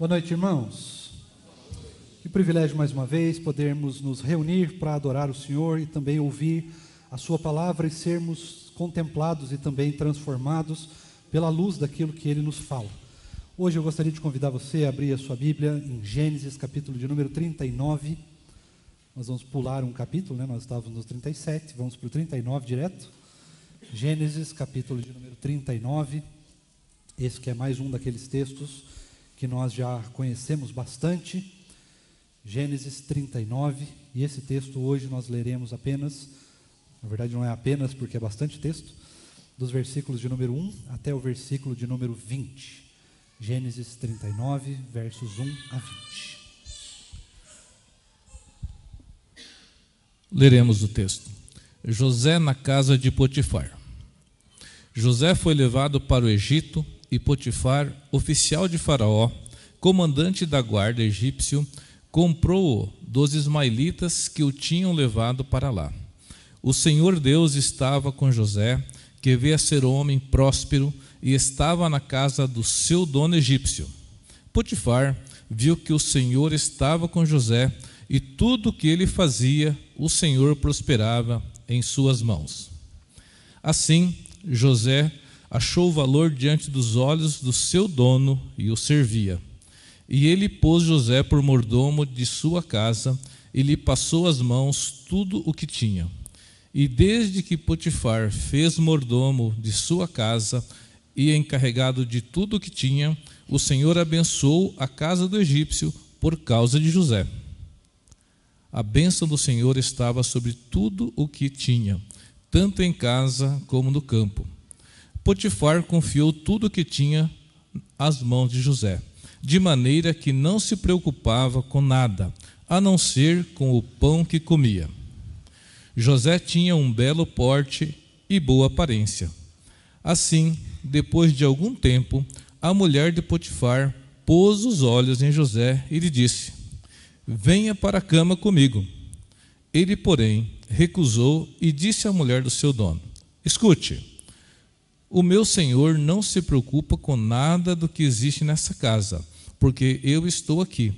Boa noite, irmãos. Que privilégio mais uma vez podermos nos reunir para adorar o Senhor e também ouvir a sua palavra e sermos contemplados e também transformados pela luz daquilo que Ele nos fala. Hoje eu gostaria de convidar você a abrir a sua Bíblia em Gênesis, capítulo de número 39. Nós vamos pular um capítulo, né? Nós estávamos no 37, vamos para o 39 direto. Gênesis, capítulo de número 39. Esse que é mais um daqueles textos que nós já conhecemos bastante. Gênesis 39, e esse texto hoje nós leremos apenas, na verdade não é apenas porque é bastante texto, dos versículos de número 1 até o versículo de número 20. Gênesis 39, versos 1 a 20. Leremos o texto. José na casa de Potifar. José foi levado para o Egito e Potifar, oficial de Faraó, comandante da guarda egípcio, comprou-o dos ismaelitas que o tinham levado para lá. O Senhor Deus estava com José, que veio a ser homem próspero, e estava na casa do seu dono egípcio. Potifar viu que o Senhor estava com José, e tudo o que ele fazia, o Senhor prosperava em suas mãos. Assim, José achou valor diante dos olhos do seu dono e o servia. E ele pôs José por mordomo de sua casa e lhe passou às mãos tudo o que tinha. E desde que Potifar fez mordomo de sua casa e encarregado de tudo o que tinha, o Senhor abençoou a casa do egípcio por causa de José. A bênção do Senhor estava sobre tudo o que tinha, tanto em casa como no campo. Potifar confiou tudo o que tinha às mãos de José, de maneira que não se preocupava com nada, a não ser com o pão que comia. José tinha um belo porte e boa aparência. Assim, depois de algum tempo, a mulher de Potifar pôs os olhos em José e lhe disse: venha para a cama comigo. Ele, porém, recusou e disse à mulher do seu dono: escute, o meu senhor não se preocupa com nada do que existe nessa casa, porque eu estou aqui.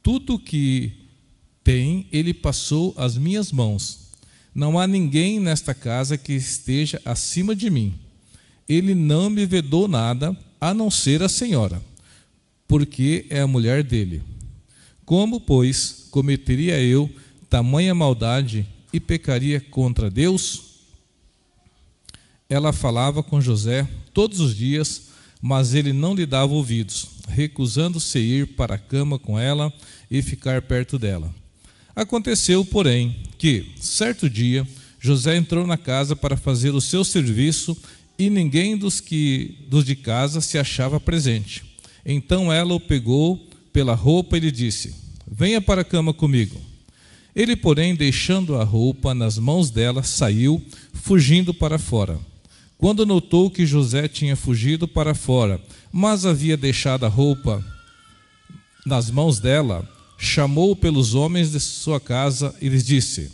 Tudo o que tem, ele passou às minhas mãos. Não há ninguém nesta casa que esteja acima de mim. Ele não me vedou nada, a não ser a senhora, porque é a mulher dele. Como, pois, cometeria eu tamanha maldade e pecaria contra Deus? Ela falava com José todos os dias, mas ele não lhe dava ouvidos, recusando-se ir para a cama com ela e ficar perto dela. Aconteceu, porém, que, certo dia, José entrou na casa para fazer o seu serviço e ninguém dos de casa se achava presente. Então ela o pegou pela roupa e lhe disse: venha para a cama comigo. Ele, porém, deixando a roupa nas mãos dela, saiu, fugindo para fora. Quando notou que José tinha fugido para fora, mas havia deixado a roupa nas mãos dela, chamou pelos homens de sua casa e lhes disse: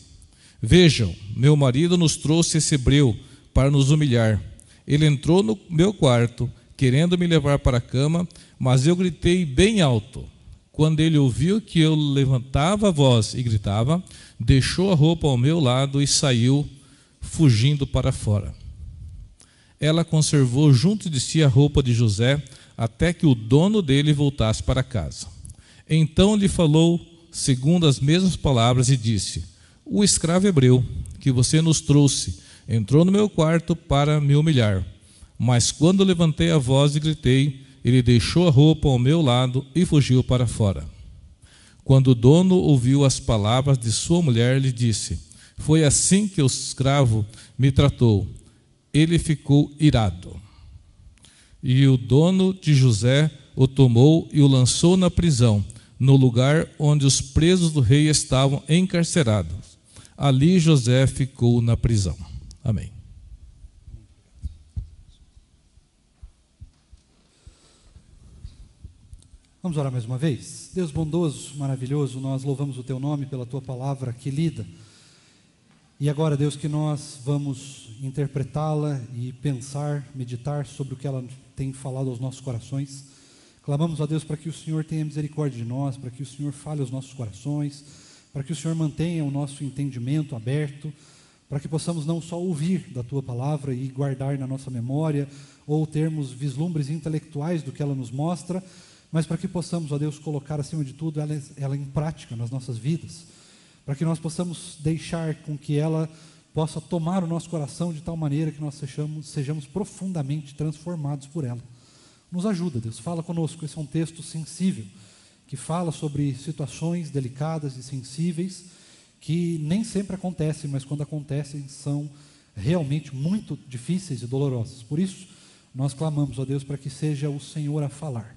vejam, meu marido nos trouxe esse hebreu para nos humilhar. Ele entrou no meu quarto, querendo me levar para a cama, mas eu gritei bem alto. Quando ele ouviu que eu levantava a voz e gritava, deixou a roupa ao meu lado e saiu, fugindo para fora. Ela conservou junto de si a roupa de José, até que o dono dele voltasse para casa. Então lhe falou, segundo as mesmas palavras, e disse: o escravo hebreu que você nos trouxe entrou no meu quarto para me humilhar. Mas quando levantei a voz e gritei, ele deixou a roupa ao meu lado e fugiu para fora. Quando o dono ouviu as palavras de sua mulher, lhe disse: foi assim que o escravo me tratou. Ele ficou irado. E o dono de José o tomou e o lançou na prisão, no lugar onde os presos do rei estavam encarcerados. Ali José ficou na prisão. Amém. Vamos orar mais uma vez? Deus bondoso, maravilhoso, nós louvamos o Teu nome pela Tua palavra que lida. E agora, Deus, que nós vamos interpretá-la e pensar, meditar sobre o que ela tem falado aos nossos corações. Clamamos a Deus para que o Senhor tenha misericórdia de nós, para que o Senhor fale aos nossos corações, para que o Senhor mantenha o nosso entendimento aberto, para que possamos não só ouvir da Tua palavra e guardar na nossa memória, ou termos vislumbres intelectuais do que ela nos mostra, mas para que possamos, ó Deus, colocar acima de tudo ela em prática nas nossas vidas, para que nós possamos deixar com que ela possa tomar o nosso coração de tal maneira que nós sejamos profundamente transformados por ela. Nos ajuda, Deus, fala conosco. Esse é um texto sensível, que fala sobre situações delicadas e sensíveis, que nem sempre acontecem, mas quando acontecem são realmente muito difíceis e dolorosas. Por isso, nós clamamos a Deus para que seja o Senhor a falar,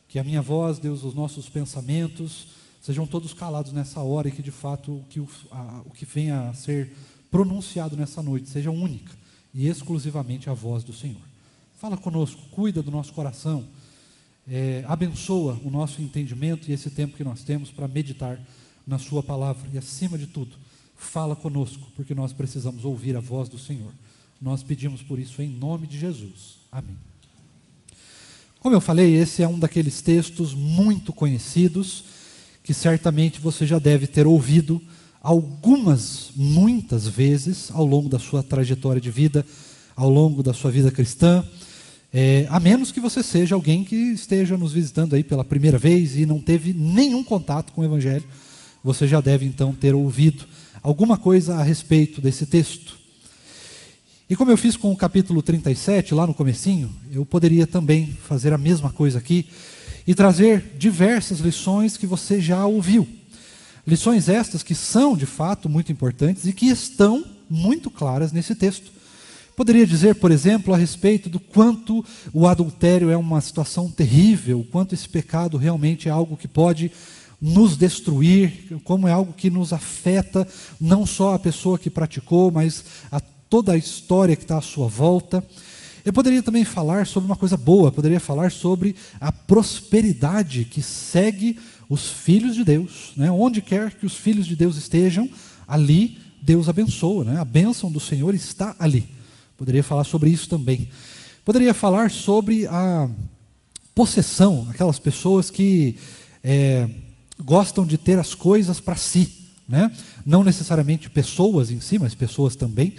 que a minha voz, Deus, os nossos pensamentos, sejam todos calados nessa hora e que de fato o que venha a ser pronunciado nessa noite seja única e exclusivamente a voz do Senhor. Fala conosco, cuida do nosso coração, abençoa o nosso entendimento e esse tempo que nós temos para meditar na sua palavra. E acima de tudo, fala conosco, porque nós precisamos ouvir a voz do Senhor. Nós pedimos por isso em nome de Jesus. Amém. Como eu falei, esse é um daqueles textos muito conhecidos, que certamente você já deve ter ouvido muitas vezes ao longo da sua trajetória de vida, ao longo da sua vida cristã, a menos que você seja alguém que esteja nos visitando aí pela primeira vez e não teve nenhum contato com o Evangelho, você já deve então ter ouvido alguma coisa a respeito desse texto. E como eu fiz com o capítulo 37, lá no comecinho, eu poderia também fazer a mesma coisa aqui e trazer diversas lições que você já ouviu. Lições estas que são, de fato, muito importantes e que estão muito claras nesse texto. Poderia dizer, por exemplo, a respeito do quanto o adultério é uma situação terrível, o quanto esse pecado realmente é algo que pode nos destruir, como é algo que nos afeta não só a pessoa que praticou, mas a toda a história que está à sua volta. Eu poderia também falar sobre uma coisa boa, poderia falar sobre a prosperidade que segue os filhos de Deus, né? Onde quer que os filhos de Deus estejam, ali Deus abençoa, né? A bênção do Senhor está ali. Poderia falar sobre isso também. Poderia falar sobre a possessão, aquelas pessoas que gostam de ter as coisas para si, né? Não necessariamente pessoas em si, mas pessoas também,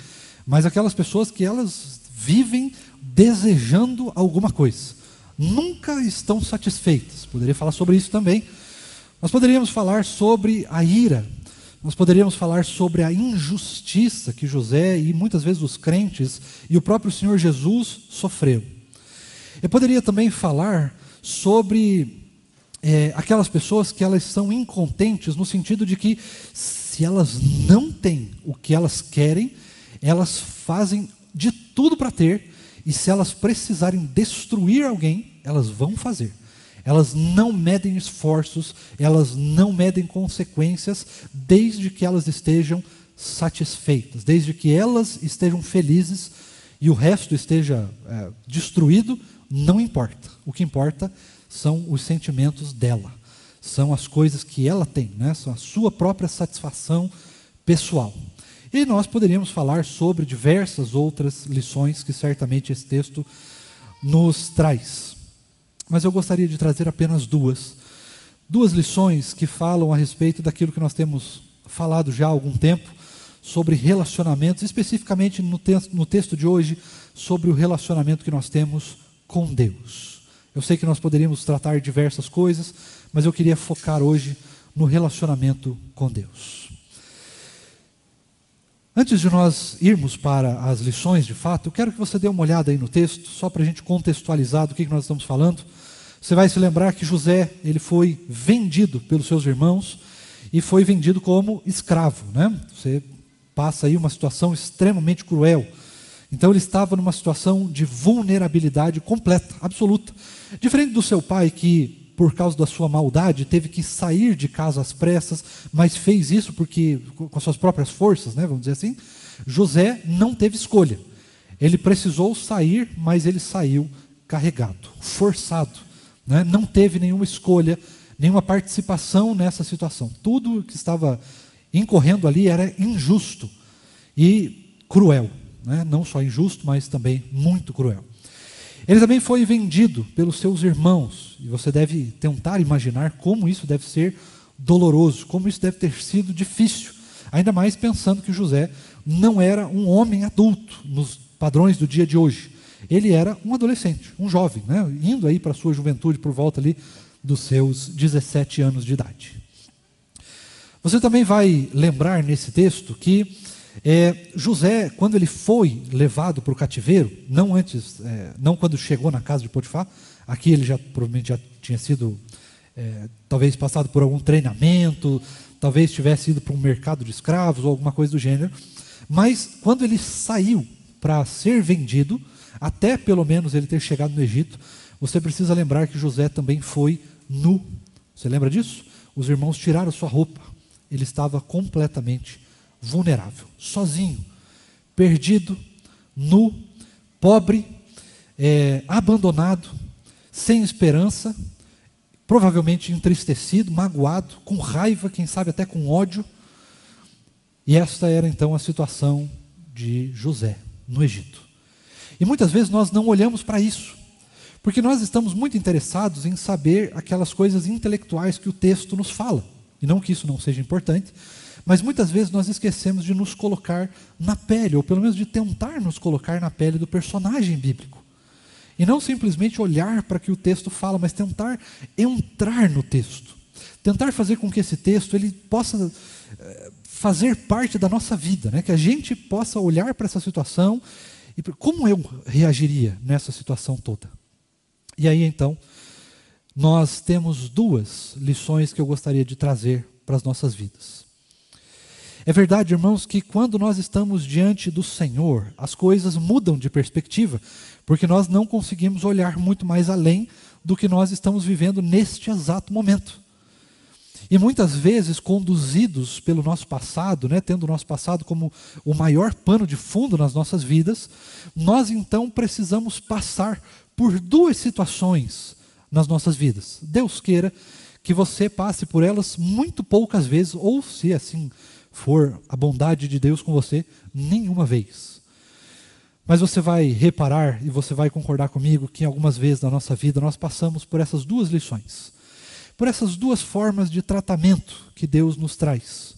mas aquelas pessoas que elas vivem desejando alguma coisa, nunca estão satisfeitas. Poderia falar sobre isso também. Nós poderíamos falar sobre a ira, nós poderíamos falar sobre a injustiça que José e muitas vezes os crentes e o próprio Senhor Jesus sofreu. Eu poderia também falar sobre aquelas pessoas que elas são incontentes no sentido de que se elas não têm o que elas querem, elas fazem de tudo para ter, e se elas precisarem destruir alguém, elas vão fazer. Elas não medem esforços, elas não medem consequências, desde que elas estejam satisfeitas, desde que elas estejam felizes e o resto esteja destruído, não importa. O que importa são os sentimentos dela, são as coisas que ela tem, né? São a sua própria satisfação pessoal. E nós poderíamos falar sobre diversas outras lições que certamente esse texto nos traz. Mas eu gostaria de trazer apenas duas lições que falam a respeito daquilo que nós temos falado já há algum tempo, sobre relacionamentos, especificamente no texto de hoje, sobre o relacionamento que nós temos com Deus. Eu sei que nós poderíamos tratar diversas coisas, mas eu queria focar hoje no relacionamento com Deus. Antes de nós irmos para as lições, de fato, eu quero que você dê uma olhada aí no texto, só para a gente contextualizar do que nós estamos falando. Você vai se lembrar que José, ele foi vendido pelos seus irmãos e foi vendido como escravo, né? Você passa aí uma situação extremamente cruel. Então ele estava numa situação de vulnerabilidade completa, absoluta. Diferente do seu pai que, por causa da sua maldade, teve que sair de casa às pressas, mas fez isso porque com as suas próprias forças, né, vamos dizer assim. José não teve escolha. Ele precisou sair, mas ele saiu carregado, forçado, né? Não teve nenhuma escolha, nenhuma participação nessa situação. Tudo que estava incorrendo ali era injusto e cruel, né? Não só injusto, mas também muito cruel. Ele também foi vendido pelos seus irmãos, e você deve tentar imaginar como isso deve ser doloroso, como isso deve ter sido difícil, ainda mais pensando que José não era um homem adulto nos padrões do dia de hoje. Ele era um adolescente, um jovem, né, indo aí para a sua juventude por volta ali dos seus 17 anos de idade. Você também vai lembrar nesse texto que José, quando ele foi levado para o cativeiro, não quando chegou na casa de Potifar, aqui ele provavelmente já tinha sido, talvez passado por algum treinamento, talvez tivesse ido para um mercado de escravos ou alguma coisa do gênero, mas quando ele saiu para ser vendido, até pelo menos ele ter chegado no Egito, você precisa lembrar que José também foi nu. Você lembra disso? Os irmãos tiraram sua roupa, ele estava completamente vulnerável, sozinho, perdido, nu, pobre, abandonado, sem esperança, provavelmente entristecido, magoado, com raiva, quem sabe até com ódio. E esta era então a situação de José no Egito. E muitas vezes nós não olhamos para isso, porque nós estamos muito interessados em saber aquelas coisas intelectuais que o texto nos fala. E não que isso não seja importante, mas muitas vezes nós esquecemos de nos colocar na pele, ou pelo menos de tentar nos colocar na pele do personagem bíblico. E não simplesmente olhar para o que o texto fala, mas tentar entrar no texto. Tentar fazer com que esse texto ele possa fazer parte da nossa vida, né? Que a gente possa olhar para essa situação e como eu reagiria nessa situação toda. E aí então, nós temos duas lições que eu gostaria de trazer para as nossas vidas. É verdade, irmãos, que quando nós estamos diante do Senhor, as coisas mudam de perspectiva, porque nós não conseguimos olhar muito mais além do que nós estamos vivendo neste exato momento. E muitas vezes, conduzidos pelo nosso passado, né, tendo o nosso passado como o maior pano de fundo nas nossas vidas, nós então precisamos passar por duas situações nas nossas vidas. Deus queira que você passe por elas muito poucas vezes, ou se assim for a bondade de Deus com você, nenhuma vez. Mas você vai reparar e você vai concordar comigo que algumas vezes na nossa vida nós passamos por essas duas lições, por essas duas formas de tratamento que Deus nos traz.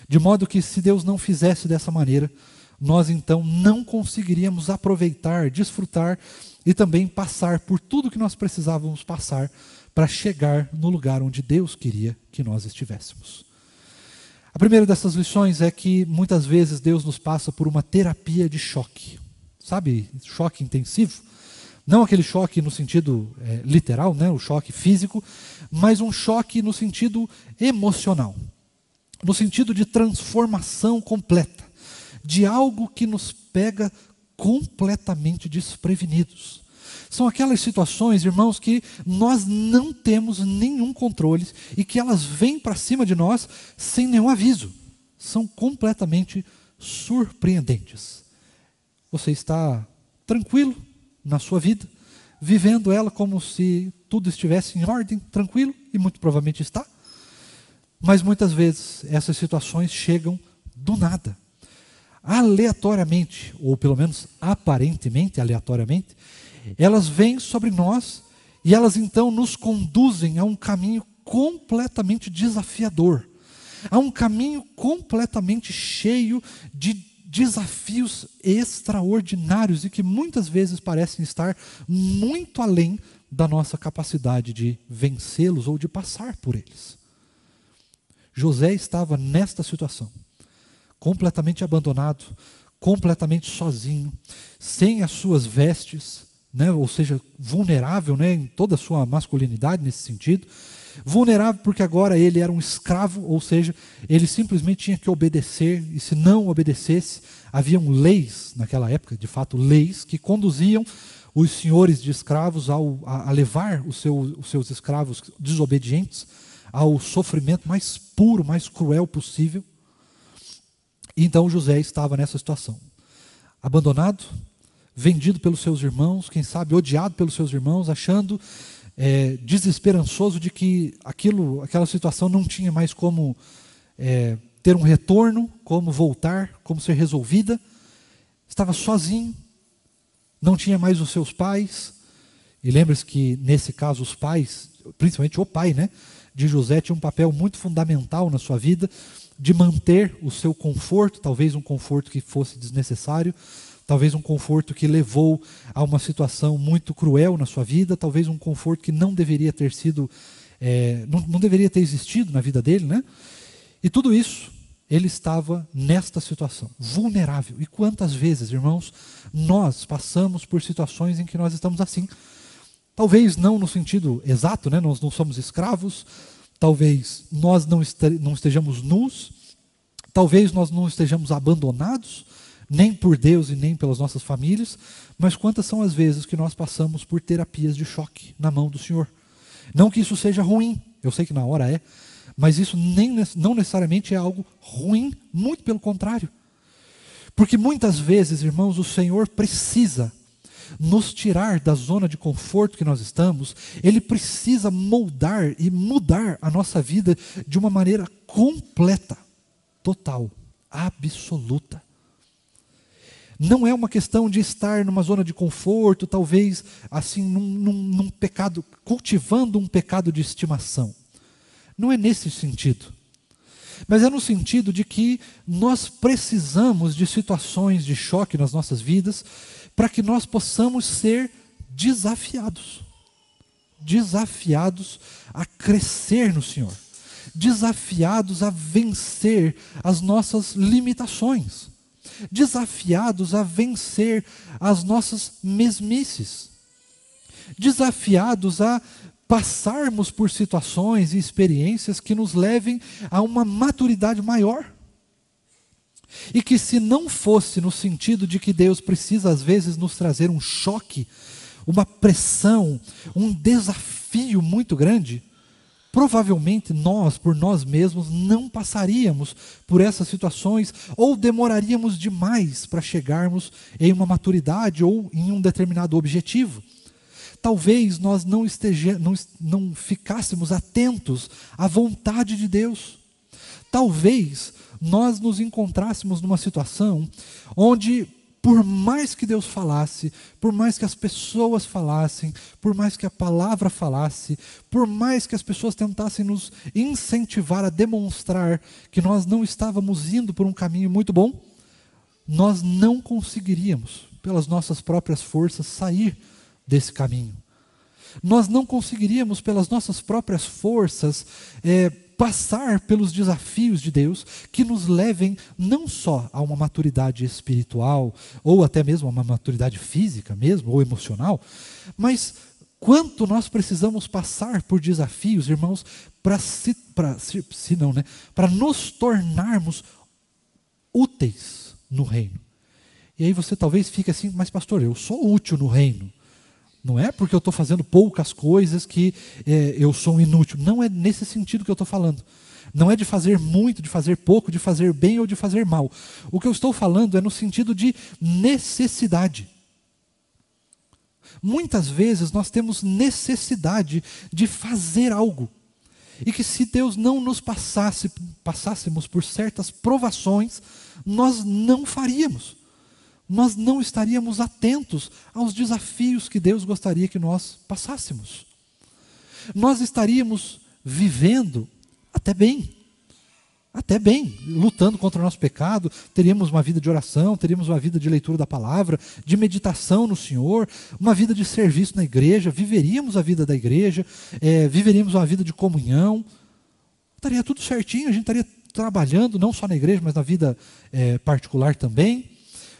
De modo que se Deus não fizesse dessa maneira, nós então não conseguiríamos aproveitar, desfrutar e também passar por tudo que nós precisávamos passar para chegar no lugar onde Deus queria que nós estivéssemos. A primeira dessas lições é que muitas vezes Deus nos passa por uma terapia de choque. Sabe, choque intensivo? Não aquele choque no sentido literal, né, o choque físico, mas um choque no sentido emocional. No sentido de transformação completa. De algo que nos pega completamente desprevenidos. São aquelas situações, irmãos, que nós não temos nenhum controle e que elas vêm para cima de nós sem nenhum aviso. São completamente surpreendentes. Você está tranquilo na sua vida, vivendo ela como se tudo estivesse em ordem, tranquilo, e muito provavelmente está. Mas muitas vezes essas situações chegam do nada. Aleatoriamente, ou pelo menos aparentemente aleatoriamente, elas vêm sobre nós e elas então nos conduzem a um caminho completamente desafiador, a um caminho completamente cheio de desafios extraordinários e que muitas vezes parecem estar muito além da nossa capacidade de vencê-los ou de passar por eles. José estava nesta situação, completamente abandonado, completamente sozinho, sem as suas vestes, né, ou seja, vulnerável, né, em toda a sua masculinidade nesse sentido, vulnerável porque agora ele era um escravo, ou seja, ele simplesmente tinha que obedecer, e se não obedecesse, haviam leis naquela época, de fato leis, que conduziam os senhores de escravos a levar os seus escravos desobedientes ao sofrimento mais puro, mais cruel possível. E então José estava nessa situação, abandonado, vendido pelos seus irmãos, quem sabe odiado pelos seus irmãos, achando desesperançoso de que aquela situação não tinha mais como ter um retorno, como voltar, como ser resolvida. Estava sozinho, não tinha mais os seus pais, e lembre-se que nesse caso os pais, principalmente o pai, né, de José, tinha um papel muito fundamental na sua vida, de manter o seu conforto, talvez um conforto que fosse desnecessário, talvez um conforto que levou a uma situação muito cruel na sua vida, talvez um conforto que não deveria ter sido, não deveria ter existido na vida dele, né? E tudo isso, ele estava nesta situação, vulnerável. E quantas vezes, irmãos, nós passamos por situações em que nós estamos assim? Talvez não no sentido exato, né? Nós não somos escravos, talvez nós não estejamos nus, talvez nós não estejamos abandonados, nem por Deus e nem pelas nossas famílias, mas quantas são as vezes que nós passamos por terapias de choque na mão do Senhor? Não que isso seja ruim, eu sei que na hora é, mas isso não necessariamente é algo ruim, muito pelo contrário. Porque muitas vezes, irmãos, o Senhor precisa nos tirar da zona de conforto que nós estamos, Ele precisa moldar e mudar a nossa vida de uma maneira completa, total, absoluta. Não é uma questão de estar numa zona de conforto, talvez assim num pecado, cultivando um pecado de estimação. Não é nesse sentido. Mas é no sentido de que nós precisamos de situações de choque nas nossas vidas para que nós possamos ser desafiados. Desafiados a crescer no Senhor. Desafiados a vencer as nossas limitações. Desafiados a vencer as nossas mesmices. Desafiados a passarmos por situações e experiências que nos levem a uma maturidade maior. E que se não fosse no sentido de que Deus precisa às vezes nos trazer um choque, uma pressão, um desafio muito grande, provavelmente nós, por nós mesmos, não passaríamos por essas situações ou demoraríamos demais para chegarmos em uma maturidade ou em um determinado objetivo. Talvez nós não ficássemos atentos à vontade de Deus. Talvez nós nos encontrássemos numa situação onde, por mais que Deus falasse, por mais que as pessoas falassem, por mais que a palavra falasse, por mais que as pessoas tentassem nos incentivar a demonstrar que nós não estávamos indo por um caminho muito bom, nós não conseguiríamos, pelas nossas próprias forças, sair desse caminho. Nós não conseguiríamos, pelas nossas próprias forças, passar pelos desafios de Deus que nos levem não só a uma maturidade espiritual, ou até mesmo a uma maturidade física mesmo, ou emocional, mas quanto nós precisamos passar por desafios, irmãos, para nos tornarmos úteis no reino. E aí você talvez fique assim, mas pastor, eu sou útil no reino. Não é porque eu estou fazendo poucas coisas que eu sou inútil. Não é nesse sentido que eu estou falando. Não é de fazer muito, de fazer pouco, de fazer bem ou de fazer mal. O que eu estou falando é no sentido de necessidade. Muitas vezes nós temos necessidade de fazer algo. E que se Deus não nos passássemos por certas provações, nós não faríamos. Nós não estaríamos atentos aos desafios que Deus gostaria que nós passássemos. Nós estaríamos vivendo até bem, lutando contra o nosso pecado, teríamos uma vida de oração, teríamos uma vida de leitura da palavra, de meditação no Senhor, uma vida de serviço na igreja, viveríamos a vida da igreja, viveríamos uma vida de comunhão, estaria tudo certinho, a gente estaria trabalhando, não só na igreja, mas na vida particular também.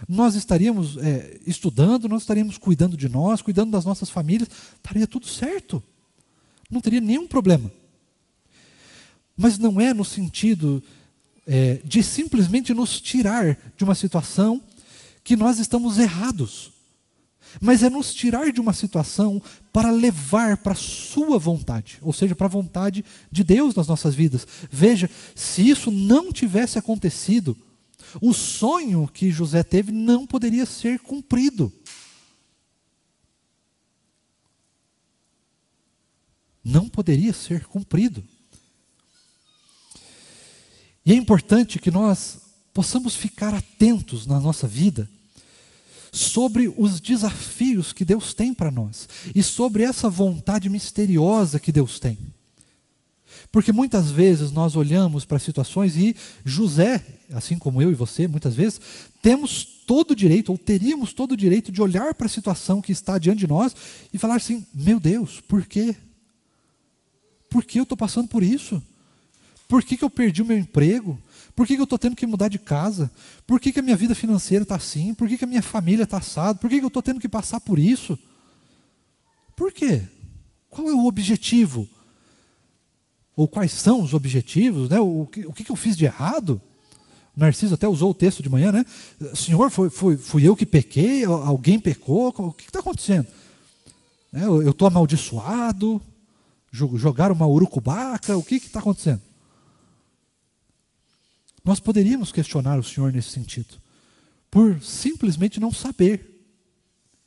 Nós estaríamos estudando, nós estaríamos cuidando de nós, cuidando das nossas famílias, estaria tudo certo. Não teria nenhum problema. Mas não é no sentido de simplesmente nos tirar de uma situação que nós estamos errados. Mas é nos tirar de uma situação para levar para a sua vontade, ou seja, para a vontade de Deus nas nossas vidas. Veja, se isso não tivesse acontecido, o sonho que José teve não poderia ser cumprido. Não poderia ser cumprido. E é importante que nós possamos ficar atentos na nossa vida sobre os desafios que Deus tem para nós e sobre essa vontade misteriosa que Deus tem. Porque muitas vezes nós olhamos para situações e José, assim como eu e você, muitas vezes, temos todo o direito, ou teríamos todo o direito de olhar para a situação que está diante de nós e falar assim, meu Deus, por quê? Por que eu estou passando por isso? Por que eu perdi o meu emprego? Por que eu estou tendo que mudar de casa? Por que a minha vida financeira está assim? Por que a minha família está assada? Por que eu estou tendo que passar por isso? Por quê? Qual é o objetivo? Ou quais são os objetivos, né? O que eu fiz de errado? O Narciso até usou o texto de manhã, né? Senhor, fui eu que pequei? Alguém pecou? O que está acontecendo? Eu estou amaldiçoado? Jogaram uma urucubaca? O que está acontecendo? Nós poderíamos questionar o Senhor nesse sentido, por simplesmente não saber.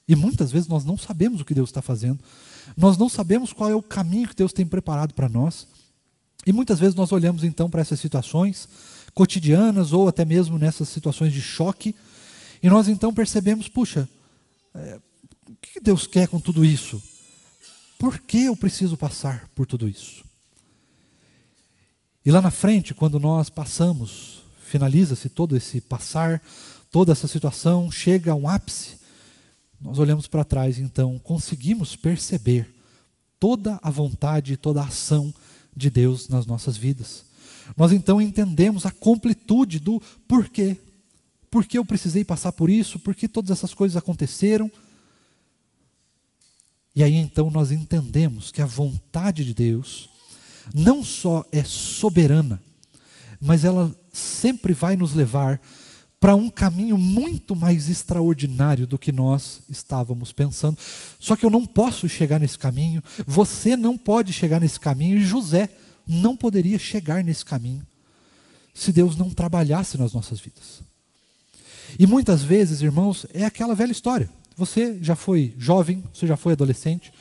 E muitas vezes nós não sabemos o que Deus está fazendo. Nós não sabemos qual é o caminho que Deus tem preparado para nós. E muitas vezes nós olhamos então para essas situações cotidianas ou até mesmo nessas situações de choque e nós então percebemos, puxa, o que Deus quer com tudo isso? Por que eu preciso passar por tudo isso? E lá na frente, quando nós passamos, finaliza-se todo esse passar, toda essa situação, chega a um ápice, nós olhamos para trás e então conseguimos perceber toda a vontade, toda a ação de Deus nas nossas vidas. Nós então entendemos a completude do porquê. Por que eu precisei passar por isso? Por que todas essas coisas aconteceram? E aí então nós entendemos que a vontade de Deus não só é soberana, mas ela sempre vai nos levar para um caminho muito mais extraordinário do que nós estávamos pensando. Só que eu não posso chegar nesse caminho, você não pode chegar nesse caminho, e José não poderia chegar nesse caminho se Deus não trabalhasse nas nossas vidas. E muitas vezes, irmãos, é aquela velha história. Você já foi jovem, você já foi adolescente,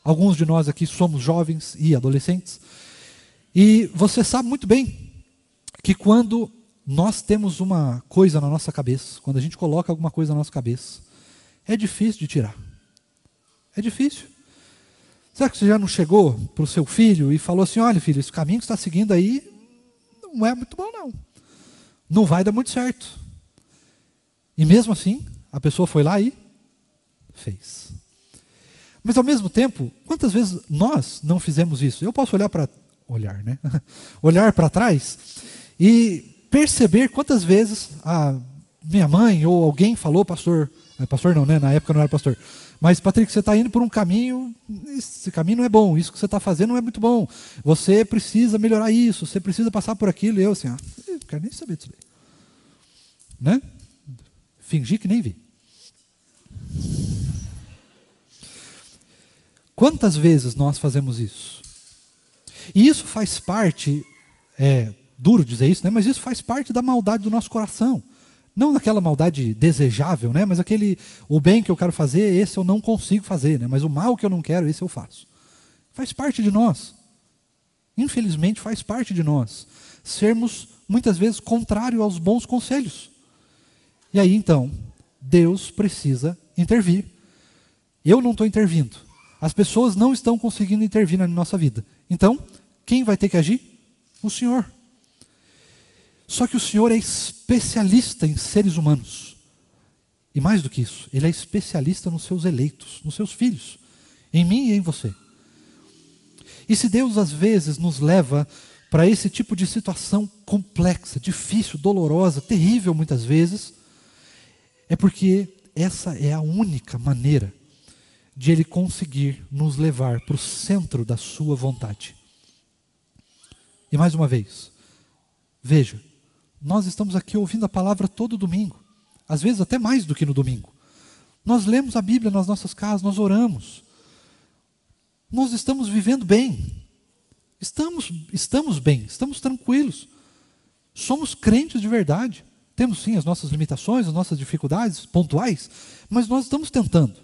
alguns de nós aqui somos jovens e adolescentes, e você sabe muito bem que quando nós temos uma coisa na nossa cabeça, quando a gente coloca alguma coisa na nossa cabeça, é difícil de tirar. É difícil. Será que você já não chegou para o seu filho e falou assim, olha filho, esse caminho que você está seguindo aí não é muito bom não. Não vai dar muito certo. E mesmo assim, a pessoa foi lá e fez. Mas ao mesmo tempo, quantas vezes nós não fizemos isso? Eu posso olhar para trás e perceber quantas vezes a minha mãe ou alguém falou, pastor não, né? Na época não era pastor, mas Patrick, você está indo por um caminho, esse caminho não é bom, isso que você está fazendo não é muito bom, você precisa melhorar isso, você precisa passar por aquilo, e eu assim, eu não quero nem saber disso aí. Né? Fingi que nem vi. Quantas vezes nós fazemos isso? E isso faz parte, duro dizer isso, né? Mas isso faz parte da maldade do nosso coração. Não daquela maldade desejável, né? Mas o bem que eu quero fazer, esse eu não consigo fazer, né? Mas o mal que eu não quero, esse eu faço. Faz parte de nós. Infelizmente faz parte de nós. Sermos, muitas vezes, contrário aos bons conselhos. E aí, então, Deus precisa intervir. Eu não estou intervindo. As pessoas não estão conseguindo intervir na nossa vida. Então, quem vai ter que agir? O Senhor. Só que o Senhor é especialista em seres humanos. E mais do que isso, Ele é especialista nos seus eleitos, nos seus filhos, em mim e em você. E se Deus às vezes nos leva para esse tipo de situação complexa, difícil, dolorosa, terrível muitas vezes, é porque essa é a única maneira de Ele conseguir nos levar para o centro da sua vontade. E mais uma vez, veja, nós estamos aqui ouvindo a palavra todo domingo, às vezes até mais do que no domingo. Nós lemos a Bíblia nas nossas casas, nós oramos. Nós estamos vivendo bem. Estamos bem, estamos tranquilos. Somos crentes de verdade. Temos sim as nossas limitações, as nossas dificuldades pontuais, mas nós estamos tentando.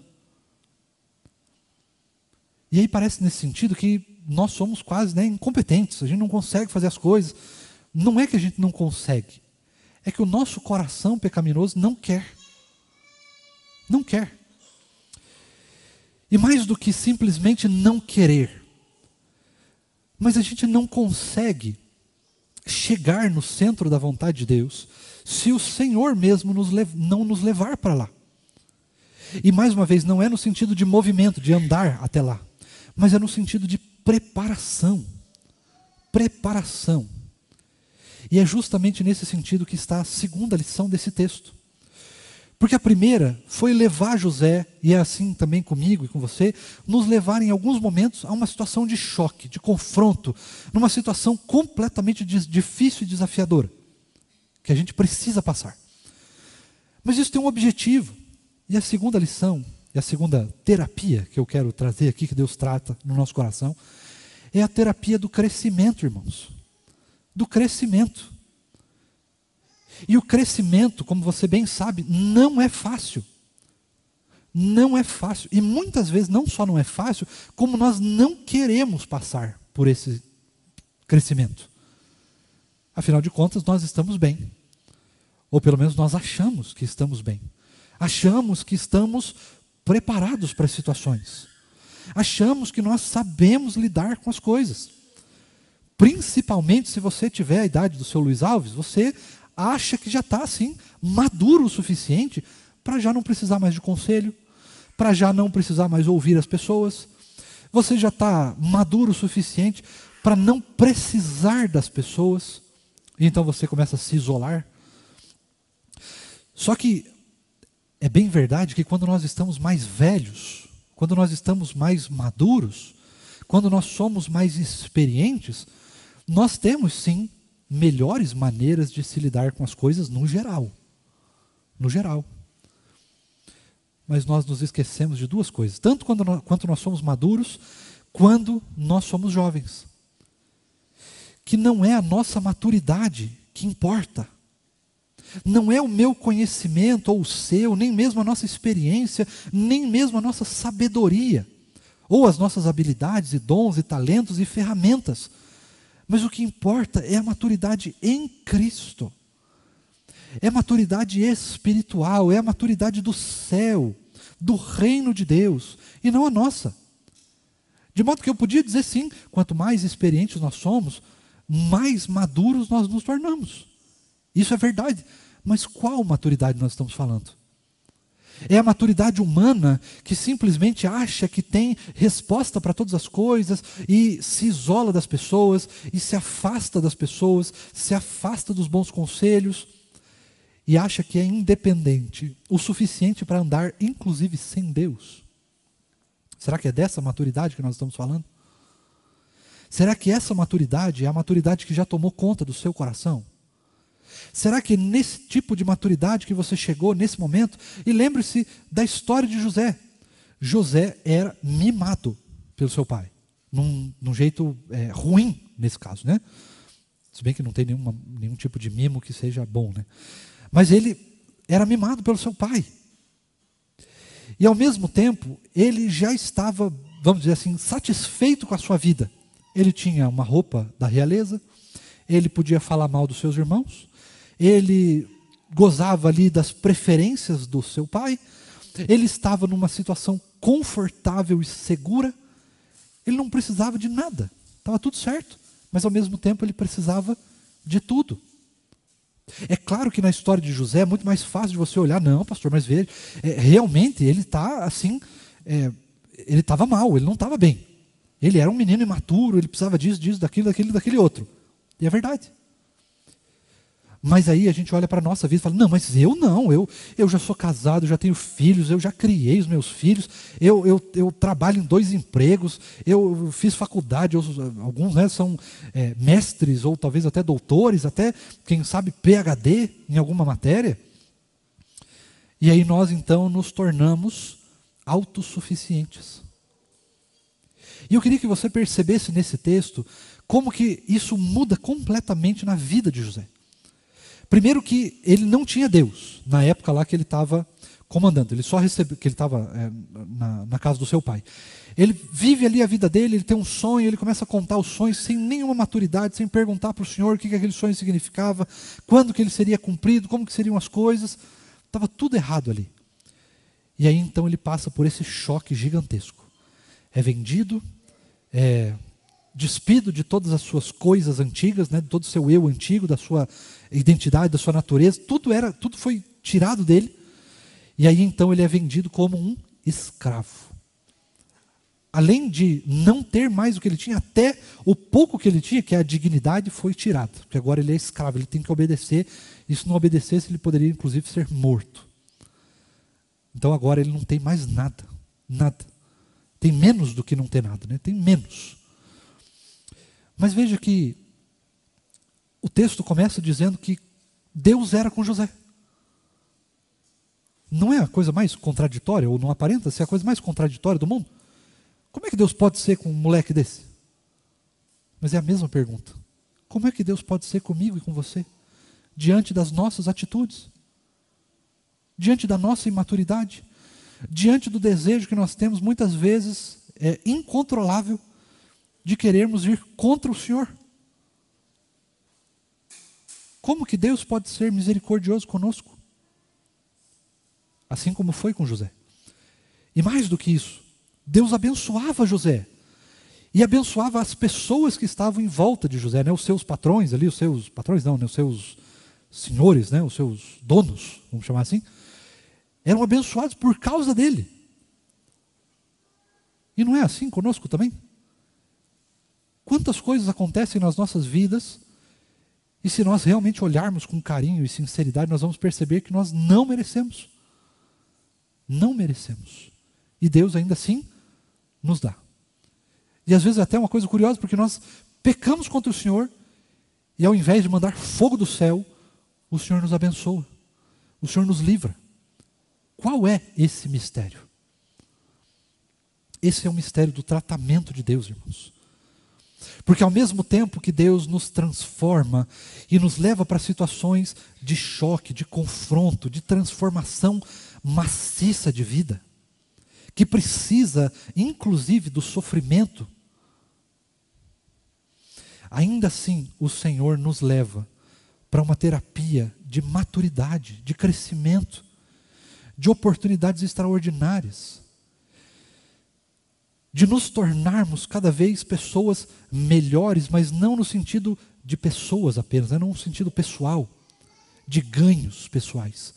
E aí parece nesse sentido que nós somos quase incompetentes, a gente não consegue fazer as coisas. Não é que a gente não consegue, é que o nosso coração pecaminoso não quer. Não quer. E mais do que simplesmente não querer, mas a gente não consegue chegar no centro da vontade de Deus se o Senhor mesmo não nos levar para lá. E mais uma vez, não é no sentido de movimento, de andar até lá, mas é no sentido de preparação. Preparação. E é justamente nesse sentido que está a segunda lição desse texto. Porque a primeira foi levar José, e é assim também comigo e com você, nos levar em alguns momentos a uma situação de choque, de confronto, numa situação completamente difícil e desafiadora, que a gente precisa passar. Mas isso tem um objetivo. E a segunda lição, e a segunda terapia que eu quero trazer aqui, que Deus trata no nosso coração, é a terapia do crescimento, irmãos. Do crescimento. E o crescimento, como você bem sabe, não é fácil. Não é fácil. E muitas vezes não só não é fácil, como nós não queremos passar por esse crescimento. Afinal de contas, nós estamos bem. Ou pelo menos nós achamos que estamos bem. Achamos que estamos preparados para as situações. Achamos que nós sabemos lidar com as coisas. Principalmente se você tiver a idade do seu Luiz Alves, você acha que já está assim, maduro o suficiente para já não precisar mais de conselho, para já não precisar mais ouvir as pessoas. Você já está maduro o suficiente para não precisar das pessoas. E então você começa a se isolar. Só que é bem verdade que quando nós estamos mais velhos, quando nós estamos mais maduros, quando nós somos mais experientes, nós temos sim melhores maneiras de se lidar com as coisas no geral. No geral. Mas nós nos esquecemos de duas coisas. Tanto quanto nós somos maduros, quando nós somos jovens. Que não é a nossa maturidade que importa. Não é o meu conhecimento ou o seu, nem mesmo a nossa experiência, nem mesmo a nossa sabedoria, ou as nossas habilidades e dons e talentos e ferramentas. Mas o que importa é a maturidade em Cristo. É a maturidade espiritual, é a maturidade do céu, do reino de Deus, e não a nossa. De modo que eu podia dizer sim, quanto mais experientes nós somos, mais maduros nós nos tornamos. Isso é verdade. Mas qual maturidade nós estamos falando? É a maturidade humana que simplesmente acha que tem resposta para todas as coisas e se isola das pessoas e se afasta das pessoas, se afasta dos bons conselhos e acha que é independente o suficiente para andar inclusive sem Deus. Será que é dessa maturidade que nós estamos falando? Será que essa maturidade é a maturidade que já tomou conta do seu coração? Será que nesse tipo de maturidade que você chegou nesse momento? E lembre-se da história de José. José era mimado pelo seu pai. Num jeito ruim, nesse caso, né? Se bem que não tem nenhum tipo de mimo que seja bom, né? Mas ele era mimado pelo seu pai. E ao mesmo tempo, ele já estava, vamos dizer assim, satisfeito com a sua vida. Ele tinha uma roupa da realeza, ele podia falar mal dos seus irmãos, ele gozava ali das preferências do seu pai, ele estava numa situação confortável e segura, ele não precisava de nada, estava tudo certo, mas ao mesmo tempo ele precisava de tudo. É claro que na história de José é muito mais fácil de você olhar, não, pastor, mas veja, realmente ele está assim, ele estava mal, ele não estava bem. Ele era um menino imaturo, ele precisava disso, daquele outro. E é verdade. Mas aí a gente olha para a nossa vida e fala, não, mas eu não, eu já sou casado, já tenho filhos, eu já criei os meus filhos, eu trabalho em 2 empregos, eu fiz faculdade, alguns são mestres ou talvez até doutores, até, quem sabe, PhD em alguma matéria. E aí nós então nos tornamos autossuficientes. E eu queria que você percebesse nesse texto como que isso muda completamente na vida de José. Primeiro que ele não tinha Deus na época lá que ele estava comandando. Ele só recebeu, que ele estava na casa do seu pai. Ele vive ali a vida dele, ele tem um sonho, ele começa a contar os sonhos sem nenhuma maturidade, sem perguntar para o Senhor o que aquele sonho E aí então ele passa por esse choque gigantesco. É vendido, é despido de todas as suas coisas antigas, né, de todo o seu eu antigo, da sua identidade, da sua natureza, tudo foi tirado dele. E aí então ele é vendido como um escravo. Além de não ter mais o que ele tinha, até o pouco que ele tinha, que é a dignidade, foi tirado. Porque agora ele é escravo, ele tem que obedecer. E se não obedecesse, ele poderia inclusive ser morto. Então agora ele não tem mais nada. Nada. Tem menos do que não ter nada, né? Tem menos. Mas veja que o texto começa dizendo que Deus era com José. Não é a coisa mais contraditória, ou não aparenta ser a coisa mais contraditória do mundo? Como é que Deus pode ser com um moleque desse? Mas é a mesma pergunta. Como é que Deus pode ser comigo e com você? Diante das nossas atitudes? Diante da nossa imaturidade? Diante do desejo que nós temos, muitas vezes, incontrolável, de querermos ir contra o Senhor? Como que Deus pode ser misericordioso conosco? Assim como foi com José. E mais do que isso, Deus abençoava José. E abençoava as pessoas que estavam em volta de José, né? Os seus patrões ali, os seus seus senhores, né? Os seus donos, vamos chamar assim, eram abençoados por causa dele. E não é assim conosco também? Quantas coisas acontecem nas nossas vidas, e se nós realmente olharmos com carinho e sinceridade, nós vamos perceber que nós não merecemos. Não merecemos. E Deus ainda assim nos dá. E às vezes até uma coisa curiosa, porque nós pecamos contra o Senhor, e ao invés de mandar fogo do céu, o Senhor nos abençoa. O Senhor nos livra. Qual é esse mistério? Esse é o mistério do tratamento de Deus, irmãos. Porque ao mesmo tempo que Deus nos transforma e nos leva para situações de choque, de confronto, de transformação maciça de vida, que precisa inclusive do sofrimento, ainda assim o Senhor nos leva para uma terapia de maturidade, de crescimento, de oportunidades extraordinárias, de nos tornarmos cada vez pessoas melhores, mas não no sentido de pessoas apenas, não no sentido pessoal, de ganhos pessoais.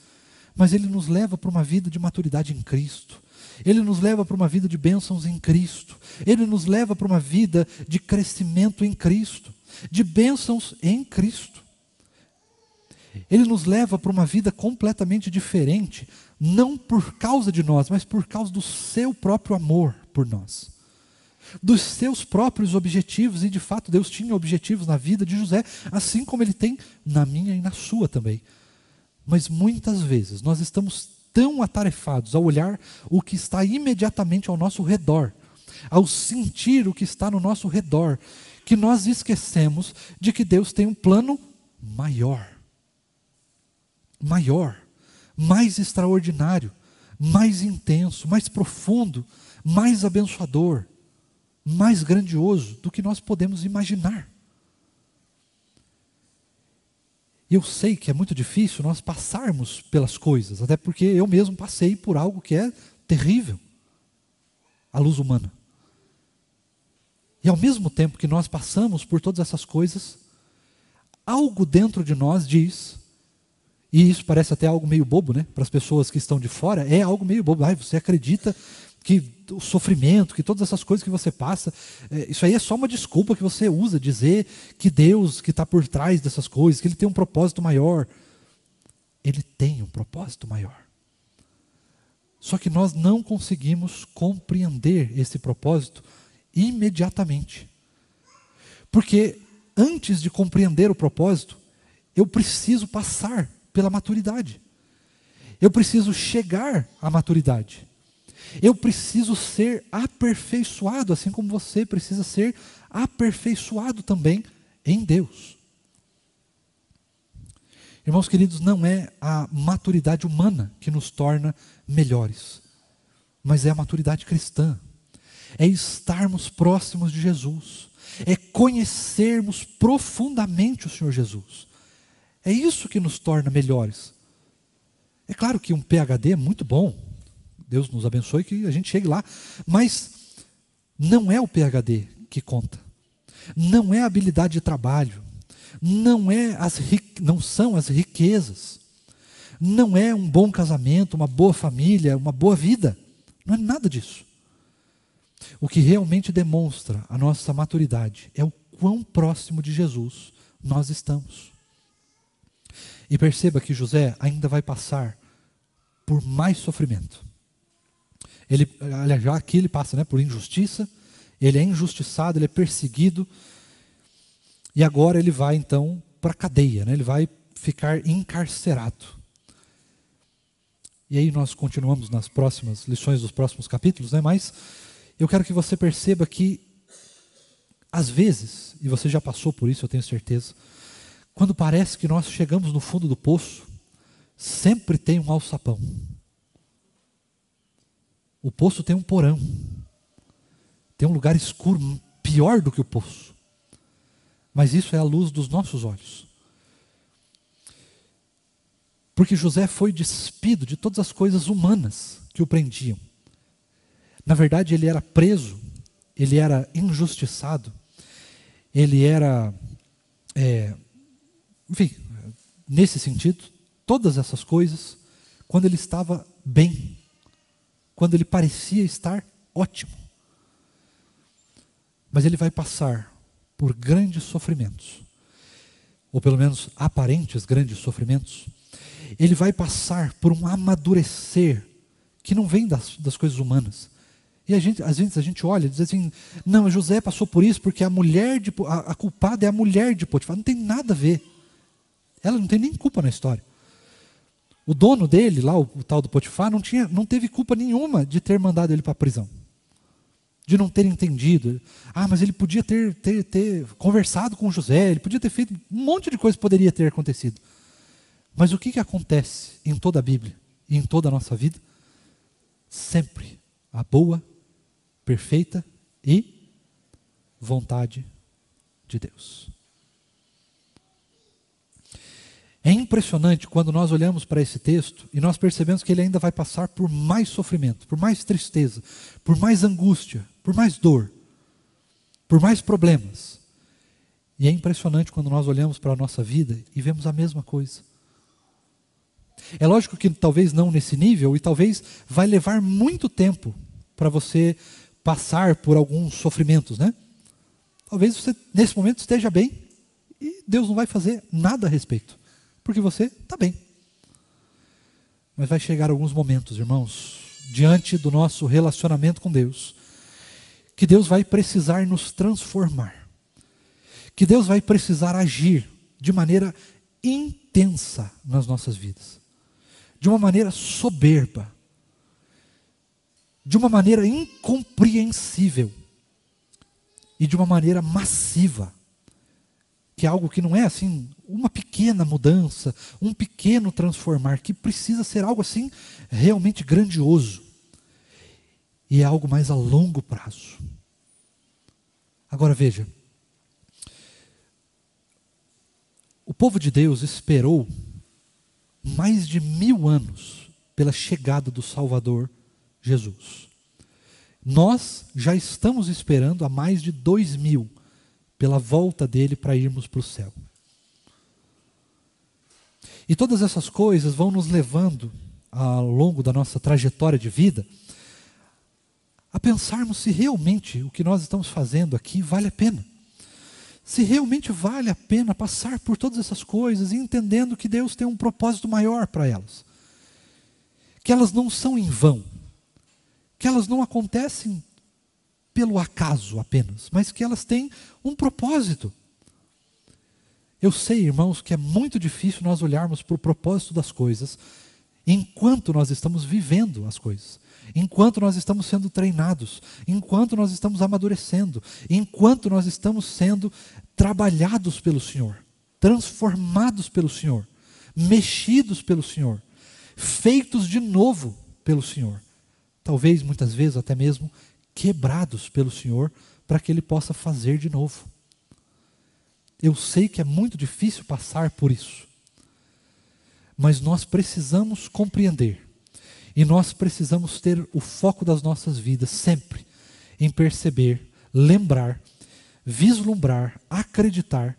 Mas Ele nos leva para uma vida de maturidade em Cristo. Ele nos leva para uma vida de bênçãos em Cristo. Ele nos leva para uma vida de crescimento em Cristo, de bênçãos em Cristo. Ele nos leva para uma vida completamente diferente, não por causa de nós, mas por causa do seu próprio amor por nós, dos seus próprios objetivos. E de fato Deus tinha objetivos na vida de José, assim como Ele tem na minha e na sua também. Mas muitas vezes nós estamos tão atarefados ao olhar o que está imediatamente ao nosso redor, ao sentir o que está no nosso redor, que nós esquecemos de que Deus tem um plano maior, mais extraordinário, mais intenso, mais profundo, mais abençoador, mais grandioso do que nós podemos imaginar. E eu sei que é muito difícil nós passarmos pelas coisas, até porque eu mesmo passei por algo que é terrível, à luz humana. E ao mesmo tempo que nós passamos por todas essas coisas, algo dentro de nós diz, e isso parece até algo meio bobo, né? Para as pessoas que estão de fora, é algo meio bobo. Você acredita que o sofrimento, que todas essas coisas que você passa, isso aí é só uma desculpa que você usa, dizer que Deus que está por trás dessas coisas, que Ele tem um propósito maior. Ele tem um propósito maior. Só que nós não conseguimos compreender esse propósito imediatamente. Porque antes de compreender o propósito, eu preciso passar pela maturidade. Eu preciso chegar à maturidade. Eu preciso ser aperfeiçoado, assim como você precisa ser aperfeiçoado também em Deus. Irmãos queridos, não é a maturidade humana que nos torna melhores, mas é a maturidade cristã. É estarmos próximos de Jesus, é conhecermos profundamente o Senhor Jesus. É isso que nos torna melhores. É claro que um PhD é muito bom, Deus nos abençoe que a gente chegue lá. Mas não é o PhD que conta. Não é a habilidade de trabalho. Não são as riquezas. Não é um bom casamento, uma boa família, uma boa vida. Não é nada disso. O que realmente demonstra a nossa maturidade é o quão próximo de Jesus nós estamos. E perceba que José ainda vai passar por mais sofrimento. Já aqui ele passa, por injustiça, ele é injustiçado, ele é perseguido, e agora ele vai então para a cadeia, ele vai ficar encarcerado. E aí nós continuamos nas próximas lições dos próximos capítulos, mas eu quero que você perceba que, às vezes, e você já passou por isso, eu tenho certeza, quando parece que nós chegamos no fundo do poço, sempre tem um alçapão. O poço tem um porão. Tem um lugar escuro, pior do que o poço. Mas isso é a luz dos nossos olhos. Porque José foi despido de todas as coisas humanas que o prendiam. Na verdade, ele era preso, ele era injustiçado, ele era, enfim, nesse sentido, todas essas coisas, quando ele estava bem, quando ele parecia estar ótimo. Mas ele vai passar por grandes sofrimentos, ou pelo menos aparentes grandes sofrimentos. Ele vai passar por um amadurecer que não vem das coisas humanas. E às vezes a gente olha e diz assim, não, José passou por isso porque a culpada é a mulher de Potifar. Não tem nada a ver. Ela não tem nem culpa na história. O dono dele, lá, o tal do Potifar, não teve culpa nenhuma de ter mandado ele para a prisão. De não ter entendido. Mas ele podia ter conversado com José, ele podia ter feito um monte de coisa que poderia ter acontecido. Mas o que acontece em toda a Bíblia e em toda a nossa vida? Sempre a boa, perfeita e vontade de Deus. É impressionante quando nós olhamos para esse texto e nós percebemos que ele ainda vai passar por mais sofrimento, por mais tristeza, por mais angústia, por mais dor, por mais problemas. E é impressionante quando nós olhamos para a nossa vida e vemos a mesma coisa. É lógico que talvez não nesse nível, e talvez vai levar muito tempo para você passar por alguns sofrimentos, Talvez você nesse momento esteja bem e Deus não vai fazer nada a respeito, porque você está bem. Mas vai chegar alguns momentos, irmãos, diante do nosso relacionamento com Deus, que Deus vai precisar nos transformar, que Deus vai precisar agir de maneira intensa nas nossas vidas. De uma maneira soberba, de uma maneira incompreensível e de uma maneira massiva, que é algo que não é assim, uma pequena mudança, um pequeno transformar, que precisa ser algo assim realmente grandioso, e é algo mais a longo prazo. Agora veja, o povo de Deus esperou mais de 1000 anos pela chegada do Salvador Jesus. Nós já estamos esperando há mais de 2000 pela volta dele para irmos para o céu. E todas essas coisas vão nos levando, ao longo da nossa trajetória de vida, a pensarmos se realmente o que nós estamos fazendo aqui vale a pena. Se realmente vale a pena passar por todas essas coisas e entendendo que Deus tem um propósito maior para elas. Que elas não são em vão. Que elas não acontecem pelo acaso apenas, mas que elas têm um propósito. Eu sei, irmãos, que é muito difícil nós olharmos para o propósito das coisas enquanto nós estamos vivendo as coisas. Enquanto nós estamos sendo treinados, enquanto nós estamos amadurecendo, enquanto nós estamos sendo trabalhados pelo Senhor, transformados pelo Senhor, mexidos pelo Senhor, feitos de novo pelo Senhor. Talvez, muitas vezes, até mesmo quebrados pelo Senhor, para que Ele possa fazer de novo. Eu sei que é muito difícil passar por isso, mas nós precisamos compreender. E nós precisamos ter o foco das nossas vidas sempre em perceber, lembrar, vislumbrar, acreditar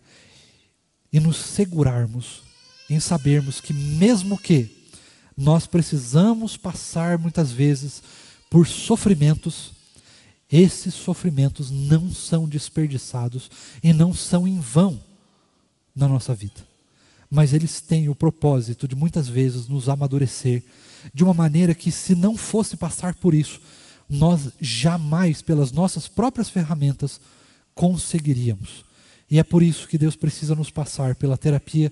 e nos segurarmos em sabermos que mesmo que nós precisamos passar muitas vezes por sofrimentos, esses sofrimentos não são desperdiçados e não são em vão na nossa vida. Mas eles têm o propósito de muitas vezes nos amadurecer de uma maneira que, se não fosse passar por isso, nós jamais, pelas nossas próprias ferramentas, conseguiríamos. E é por isso que Deus precisa nos passar pela terapia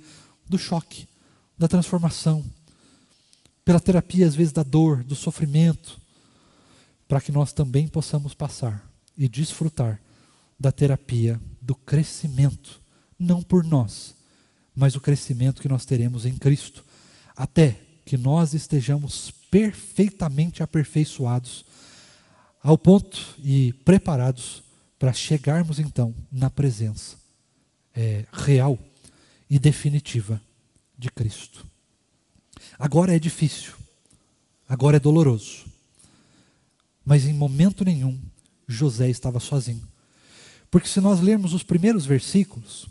do choque, da transformação, pela terapia às vezes da dor, do sofrimento, para que nós também possamos passar e desfrutar da terapia do crescimento, não por nós, mas o crescimento que nós teremos em Cristo, até que nós estejamos perfeitamente aperfeiçoados, ao ponto e preparados para chegarmos então na presença real e definitiva de Cristo. Agora é difícil, agora é doloroso, mas em momento nenhum José estava sozinho. Porque se nós lermos os primeiros versículos,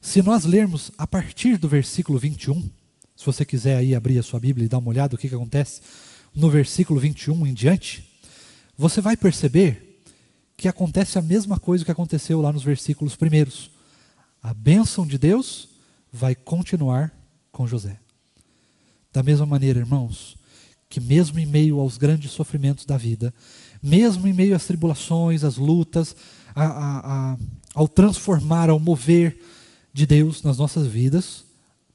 se nós lermos a partir do versículo 21, se você quiser aí abrir a sua Bíblia e dar uma olhada o que acontece no versículo 21 em diante, você vai perceber que acontece a mesma coisa que aconteceu lá nos versículos primeiros. A bênção de Deus vai continuar com José. Da mesma maneira, irmãos, que mesmo em meio aos grandes sofrimentos da vida, mesmo em meio às tribulações, às lutas, ao transformar, ao mover de Deus nas nossas vidas,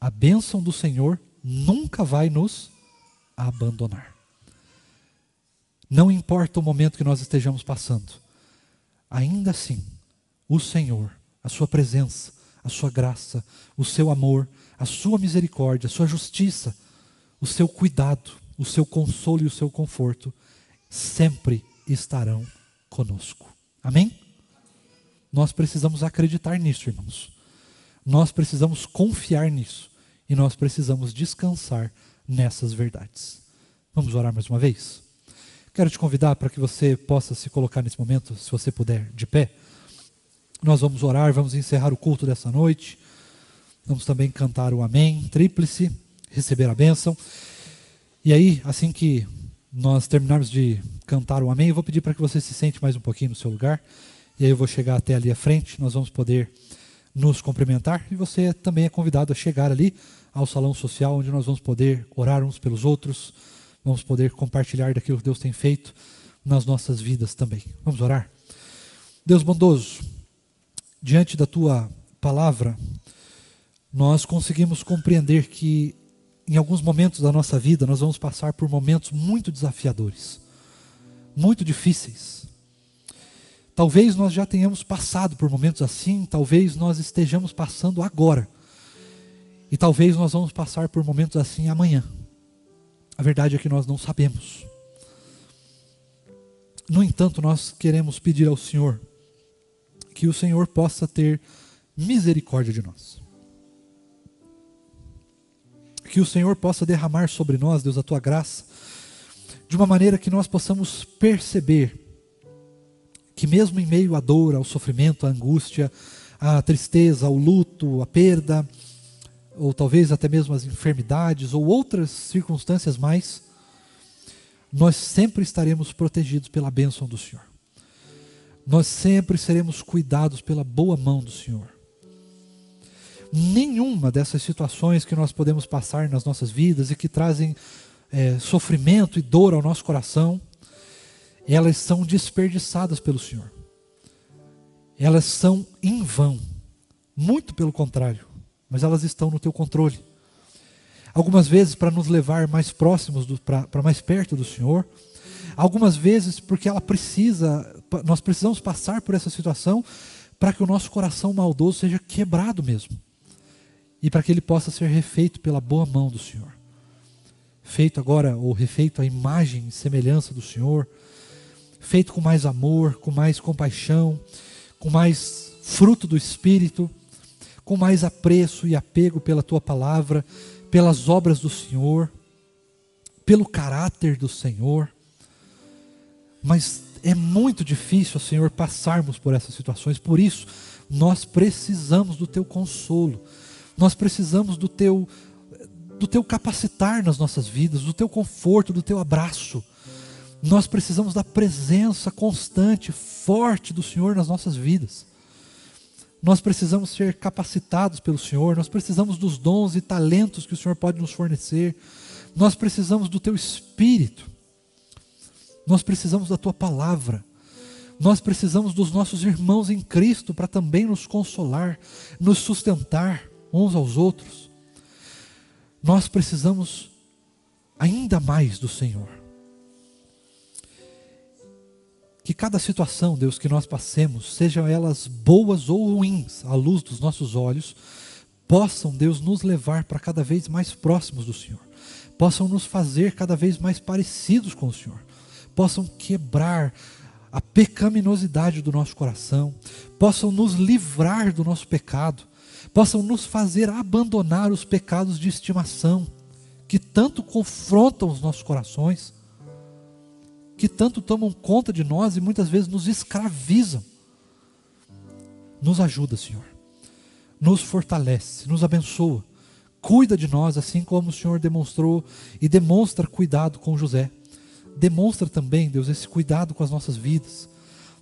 a bênção do Senhor nunca vai nos abandonar. Não importa o momento que nós estejamos passando, ainda assim, o Senhor, a sua presença, a sua graça, o seu amor, a sua misericórdia, a sua justiça, o seu cuidado, o seu consolo e o seu conforto sempre estarão conosco. Amém? Nós precisamos acreditar nisso, irmãos. Nós precisamos confiar nisso. E nós precisamos descansar nessas verdades. Vamos orar mais uma vez? Quero te convidar para que você possa se colocar nesse momento, se você puder, de pé. Nós vamos orar, vamos encerrar o culto dessa noite. Vamos também cantar o amém, tríplice, receber a bênção. E aí, assim que nós terminarmos de cantar o amém, eu vou pedir para que você se sente mais um pouquinho no seu lugar. E aí eu vou chegar até ali à frente, nós vamos poder nos cumprimentar. E você também é convidado a chegar ali ao salão social, onde nós vamos poder orar uns pelos outros. Vamos poder compartilhar daquilo que Deus tem feito nas nossas vidas também. Vamos orar? Deus bondoso, diante da Tua palavra, nós conseguimos compreender que em alguns momentos da nossa vida nós vamos passar por momentos muito desafiadores, muito difíceis. Talvez nós já tenhamos passado por momentos assim, talvez nós estejamos passando agora. E talvez nós vamos passar por momentos assim amanhã. A verdade é que nós não sabemos. No entanto, nós queremos pedir ao Senhor que o Senhor possa ter misericórdia de nós. Que o Senhor possa derramar sobre nós, Deus, a Tua graça, de uma maneira que nós possamos perceber que mesmo em meio à dor, ao sofrimento, à angústia, à tristeza, ao luto, à perda, ou talvez até mesmo as enfermidades, ou outras circunstâncias mais, nós sempre estaremos protegidos pela bênção do Senhor. Nós sempre seremos cuidados pela boa mão do Senhor. Nenhuma dessas situações que nós podemos passar nas nossas vidas e que trazem sofrimento e dor ao nosso coração, elas são desperdiçadas pelo Senhor. Elas são em vão. Muito pelo contrário, mas elas estão no Teu controle. Algumas vezes para nos levar mais próximos, para mais perto do Senhor. Algumas vezes porque nós precisamos passar por essa situação para que o nosso coração maldoso seja quebrado mesmo. E para que ele possa ser refeito pela boa mão do Senhor. Feito agora, ou refeito à imagem e semelhança do Senhor. Feito com mais amor, com mais compaixão, com mais fruto do Espírito, com mais apreço e apego pela Tua palavra, pelas obras do Senhor, pelo caráter do Senhor. Mas é muito difícil, Senhor, passarmos por essas situações. Por isso, nós precisamos do Teu consolo. Nós precisamos do Teu capacitar nas nossas vidas, do Teu conforto, do Teu abraço. Nós precisamos da presença constante, forte do Senhor nas nossas vidas. Nós precisamos ser capacitados pelo Senhor. Nós precisamos dos dons e talentos que o Senhor pode nos fornecer. Nós precisamos do Teu Espírito. Nós precisamos da Tua palavra. Nós precisamos dos nossos irmãos em Cristo para também nos consolar, nos sustentar uns aos outros. Nós precisamos ainda mais do Senhor. Que cada situação, Deus, que nós passemos, sejam elas boas ou ruins, à luz dos nossos olhos, possam, Deus, nos levar para cada vez mais próximos do Senhor. Possam nos fazer cada vez mais parecidos com o Senhor. Possam quebrar a pecaminosidade do nosso coração, possam nos livrar do nosso pecado, possam nos fazer abandonar os pecados de estimação, que tanto confrontam os nossos corações, que tanto tomam conta de nós e muitas vezes nos escravizam. Nos ajuda, Senhor, nos fortalece, nos abençoa, cuida de nós, assim como o Senhor demonstrou e demonstra cuidado com José. Demonstra também, Deus, esse cuidado com as nossas vidas.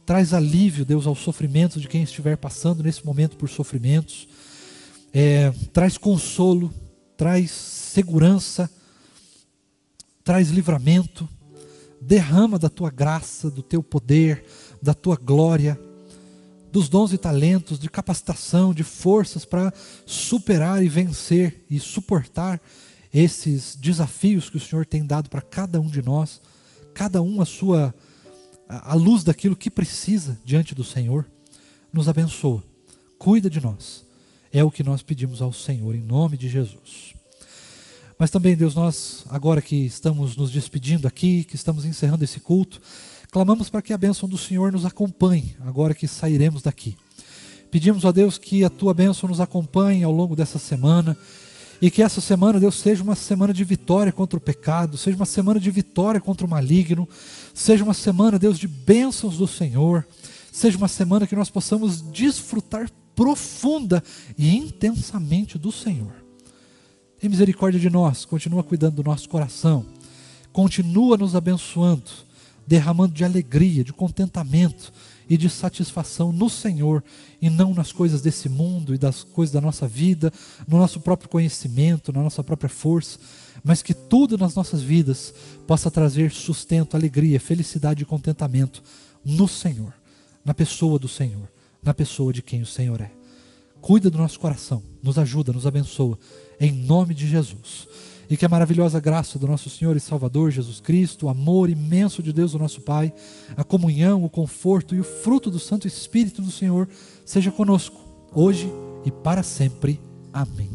Traz alívio, Deus, aos sofrimentos de quem estiver passando nesse momento por sofrimentos. Traz consolo, traz segurança, traz livramento. Derrama da Tua graça, do Teu poder, da Tua glória, dos dons e talentos, de capacitação, de forças para superar e vencer e suportar esses desafios que o Senhor tem dado para cada um de nós. Cada um à luz daquilo que precisa diante do Senhor. Nos abençoa, cuida de nós. É o que nós pedimos ao Senhor, em nome de Jesus. Mas também, Deus, nós, agora que estamos nos despedindo aqui, que estamos encerrando esse culto, clamamos para que a bênção do Senhor nos acompanhe, agora que sairemos daqui. Pedimos a Deus que a Tua bênção nos acompanhe ao longo dessa semana, e que essa semana, Deus, seja uma semana de vitória contra o pecado, seja uma semana de vitória contra o maligno, seja uma semana, Deus, de bênçãos do Senhor, seja uma semana que nós possamos desfrutar profunda e intensamente do Senhor. Tem misericórdia de nós, continua cuidando do nosso coração, continua nos abençoando, derramando de alegria, de contentamento e de satisfação no Senhor e não nas coisas desse mundo e das coisas da nossa vida, no nosso próprio conhecimento, na nossa própria força, mas que tudo nas nossas vidas possa trazer sustento, alegria, felicidade e contentamento no Senhor, na pessoa do Senhor, na pessoa de quem o Senhor é. Cuida do nosso coração, nos ajuda, nos abençoa, em nome de Jesus. E que a maravilhosa graça do nosso Senhor e Salvador Jesus Cristo, o amor imenso de Deus, o nosso Pai, a comunhão, o conforto e o fruto do Santo Espírito do Senhor seja conosco, hoje e para sempre. Amém.